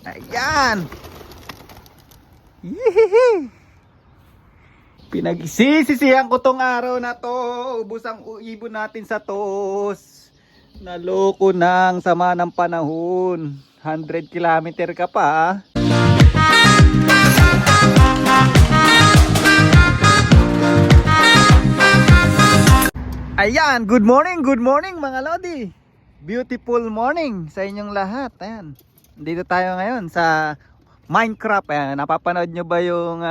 Ayan. Yee! Pinagsisisihan ko tong araw na to. Ubus ang ibon natin sa toos. Naloko ng sama ng panahon. 100 kilometer ka pa. Ayan, good morning mga lodi. Beautiful morning sa inyong lahat. Ayan. Dito tayo ngayon sa Minecraft. Ayan, napapanood nyo ba yung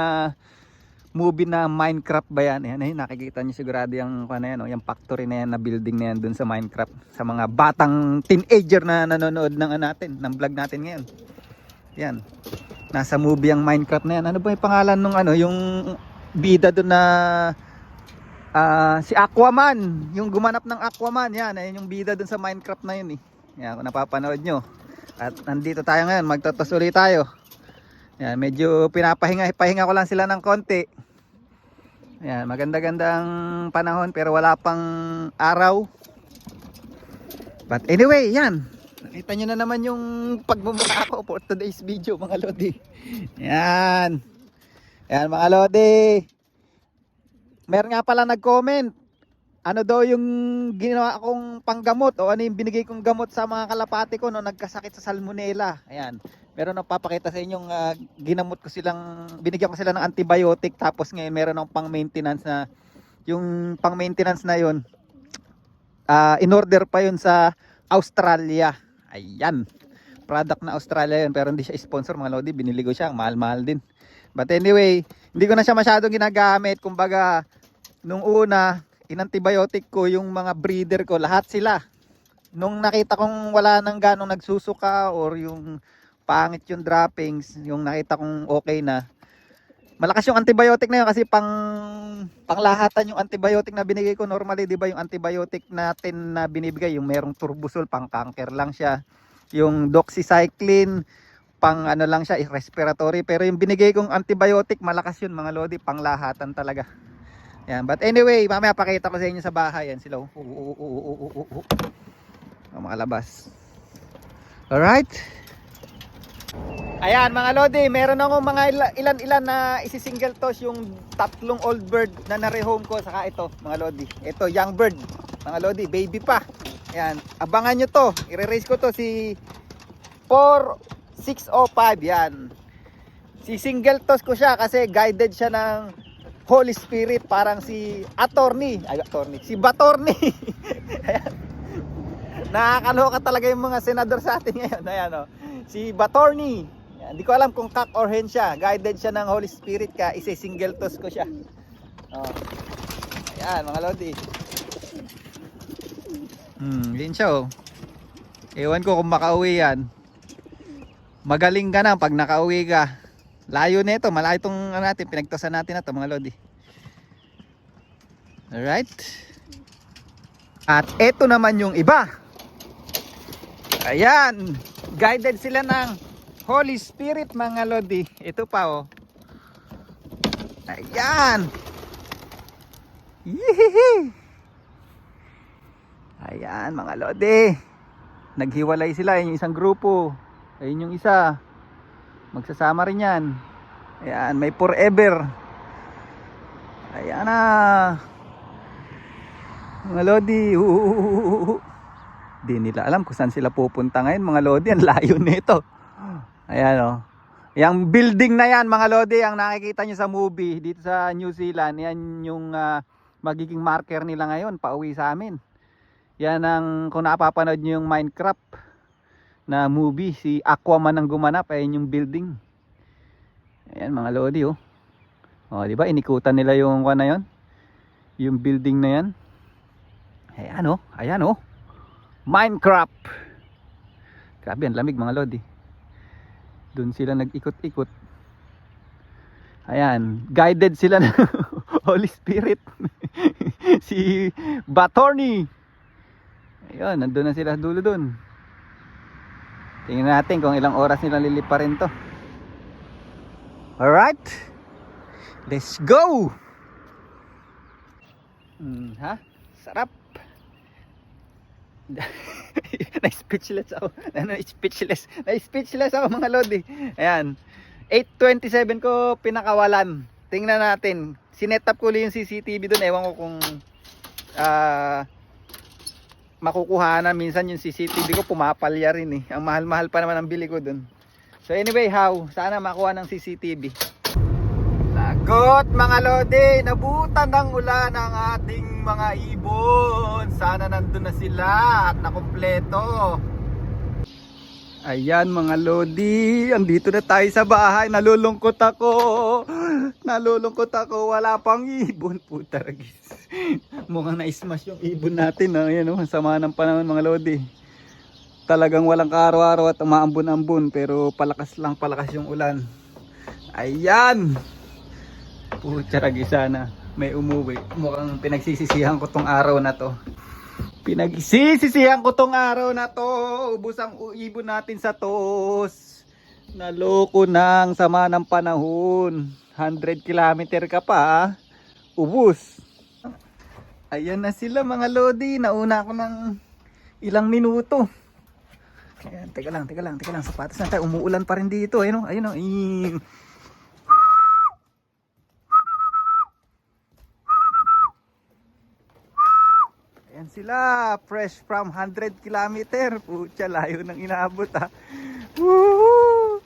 movie na Minecraft ba yan? Ayan, ayun, nakikita nyo sigurado yung, ano, yung factory na yan, na building na yan dun sa Minecraft. Sa mga batang teenager na nanonood ng ng vlog natin ngayon. Yan. Nasa movie ang Minecraft na yan. Ano ba yung pangalan nung yung bida dun na si Aquaman, yung gumanap ng Aquaman, yan, ayun yung bida dun sa Minecraft na yun eh. Yan, kung napapanood nyo. At nandito tayo ngayon, magtatos ulit tayo. Yan, medyo pahinga ko lang sila ng konti. Yan, maganda-gandang panahon pero wala pang araw. But anyway, yan. Nakita nyo na naman yung pagmumukha ko for today's video mga lodi. Yan. Yan mga lodi. Meron nga pala nag-comment. Ano daw yung ginawa kong panggamot o ano yung binigay kong gamot sa mga kalapati ko no nagkasakit sa salmonella. Ayan. Meron akong papakita sa inyong ginamot ko silang, binigyan ko sila ng antibiotic tapos ngayon meron akong pang-maintenance na yung pang-maintenance na yun. In-order pa yun sa Australia. Ayan. Product na Australia yun pero hindi siya sponsor mga lodi. Binili ko siya. Mahal-mahal din. But anyway, hindi ko na siya masyadong ginagamit. Kumbaga, nung una, in-antibiotic ko yung mga breeder ko. Lahat sila. Nung nakita kong wala nang ganong nagsusuka or yung pangit yung droppings, yung nakita kong okay na. Malakas yung antibiotic na yun kasi panglahatan yung antibiotic na binigay ko. Normally, di ba yung antibiotic natin na binibigay, yung merong turbusol, pang cancer lang siya. Yung doxycycline, pang ano lang siya, respiratory. Pero yung binigay kong antibiotic, malakas yun mga lodi, panglahatan talaga. Yan, but anyway, mamaya pakita ko sa inyo sa bahay. Yan sila. Mga labas. Alright. Ayan mga lodi, meron akong mga ilan-ilan na isi-single toss yung tatlong old bird na nare-home ko. Saka ito mga lodi. Ito young bird. Mga lodi, baby pa. Ayan, abangan nyo to. I-raise ko to si 4605. Yan. Si single toss ko siya kasi guided siya ng Holy Spirit, parang si si Batorni. Ayan. Nakakaloka talaga yung mga senador sa atin ngayon. Ayan o. Si Batorni. Hindi ko alam kung cock or hen siya. Guided siya ng Holy Spirit ka. Single toss ko siya. Oh. Ayan mga lodi. Yun siya oh. Ewan ko kung makauwi yan. Magaling ka na pag nakauwi ka. Layo nito, malayo itong natin, pinagtosan natin na ito mga lodi. Alright. At eto naman yung iba. Ayan. Guided sila ng Holy Spirit mga lodi. Ito pa oh. Ayan. Yee! Ayan mga lodi. Naghiwalay sila, yung isang grupo. Ayun yung isa. Magsasama rin yan. Ayan, may forever. Ayan na. Mga lodi. Di nila alam kung saan sila pupunta ngayon mga lodi. Ang layo nito. Ayan o. Yung building na yan mga lodi, ang nakikita nyo sa movie dito sa New Zealand, yan yung magiging marker nila ngayon pauwi sa amin. Yan ang, kung napapanood nyo yung Minecraft na movie, si Aquaman ang gumanap, ayun yung building. Ayan mga lodi oh. Oh, di ba inikutan nila yung na yon? Yung building na yan. Ayan oh, ayan oh. Minecraft. Grabe ang lamig mga lodi. Doon sila nag-ikot-ikot. Ayan, guided sila ng Holy Spirit. Si Batorni. Ayun, nandun na sila dulo doon. Tingnan natin kung ilang oras nilang liliparin to. Alright. Let's go. Ha? Sarap. Na-speechless ako. Na-speechless ako mga lodi. Ayan. 8:27 ko pinakawalan. Tingnan natin. Sinet up ko ulit yung CCTV doon. Ewan ko kung makukuha na. Minsan yung CCTV ko pumapalya rin eh. Ang mahal-mahal pa naman ang bili ko doon. So anyway, sana makuha ng CCTV. Lagot mga lodi, nabutan ng ulan ang ating mga ibon. Sana nandun na sila at nakumpleto. Ayan mga lodi, andito na tayo sa bahay. Nalulungkot ako. Wala pang ibon. Puta ragis. Mukhang na-smash yung ibon natin. Ayan, sama ng panahon mga lodi. Talagang walang kaaraw-araw at umaambon-ambon. Pero palakas yung ulan. Ayan. Pucha ragis, sana may umuwi. Mukhang pinagsisisihan ko tong araw na to. Ubus ang ibon natin sa tos. Naloko ng sama ng panahon. 100 kilometer ka pa. Ubus. Ayan na sila mga lodi. Nauna ako ng ilang minuto. Ayan, teka lang. Sapatos na tayo. Umuulan pa rin dito. Ayun. Ayan sila, fresh from 100 kilometer. Pucha, layo nang inaabot ha. Woo!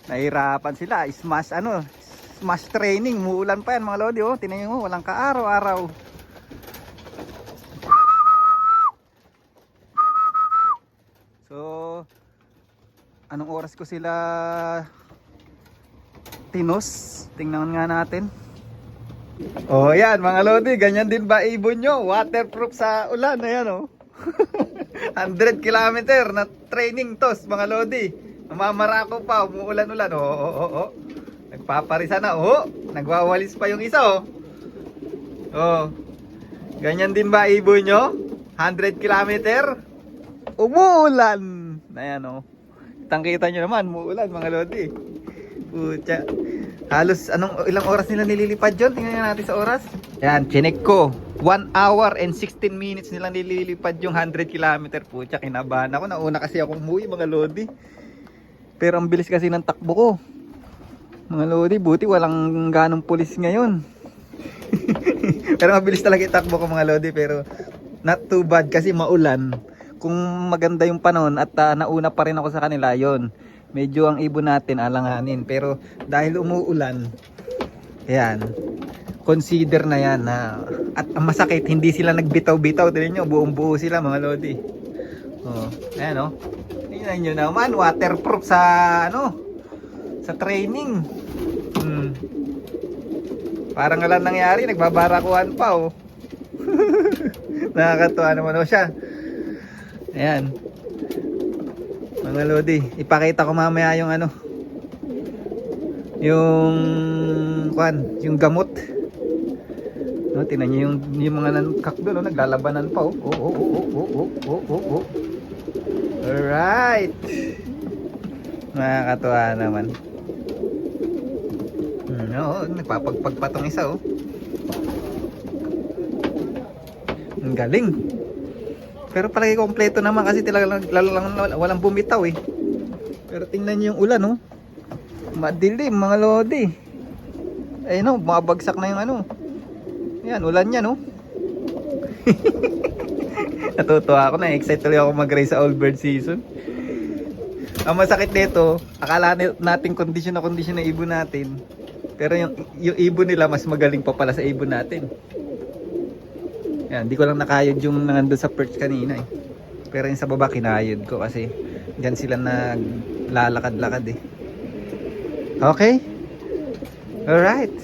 Nahirapan sila, smash training. Muulan pa yan mga lodi. Tingnan mo, walang kaaraw-araw. So, anong oras ko sila tinos? Tingnan nga natin. Oh, yan mga lodi, ganyan din ba ibon nyo? Waterproof sa ulan, ayan 100 kilometer na training tos mga lodi. Namamarako pa, umuulan-ulan. Nagpaparisa na, nagwawalis pa yung isa ganyan din ba ibon nyo? 100 kilometer? Umuulan. Ayan Tangkita nyo naman, umuulan mga lodi. Pucha. Halos ilang oras nila nililipad yun? Tingnan natin sa oras. Yan, chinek ko. 1 hour and 16 minutes nilang nililipad yung 100 kilometer. Pucha, kinabahan ako. Nauna kasi akong umuwi mga lodi. Pero ang bilis kasi ng takbo ko. Mga lodi, buti walang ganong pulis ngayon. Pero mabilis talaga yung takbo ko mga lodi. Pero not too bad kasi maulan. Kung maganda yung panahon at nauna pa rin ako sa kanila, yon. Medyo ang ibon natin alanganin, pero dahil umuulan, yan, consider na yan at ang masakit, hindi sila nagbitaw-bitaw. Tingnan nyo, buong buo sila mga lodi. Ayan tingnan nyo naman, waterproof sa sa training. Parang walang nangyari, nagbabarakuhan pa nakakatuwa naman siya. Ayan mga lodi, ipakita ko mamaya yung yung gamot. Tingnan niyo yung mga nankak doon, naglalabanan pa. Alright. Nakakatuwa naman. Nagpapagpag pa tong isa Ang galing. Pero palagi kompleto naman kasi talagang walang bumitaw Pero tingnan niyo yung ulan madilim mga lodi. Ayun bumabagsak na yung yan, ulan yan Natutuwa ako, na-excite tuloy ako mag-race sa all bird season. Ang masakit nito, akala natin kondisyon na ibon natin. Pero yung ibon nila mas magaling pa pala sa ibon natin. Yan, hindi ko lang nakayod yung nandun sa perch kanina Pero yung sa baba kinayod ko kasi dyan sila naglalakad-lakad Okay? Alright.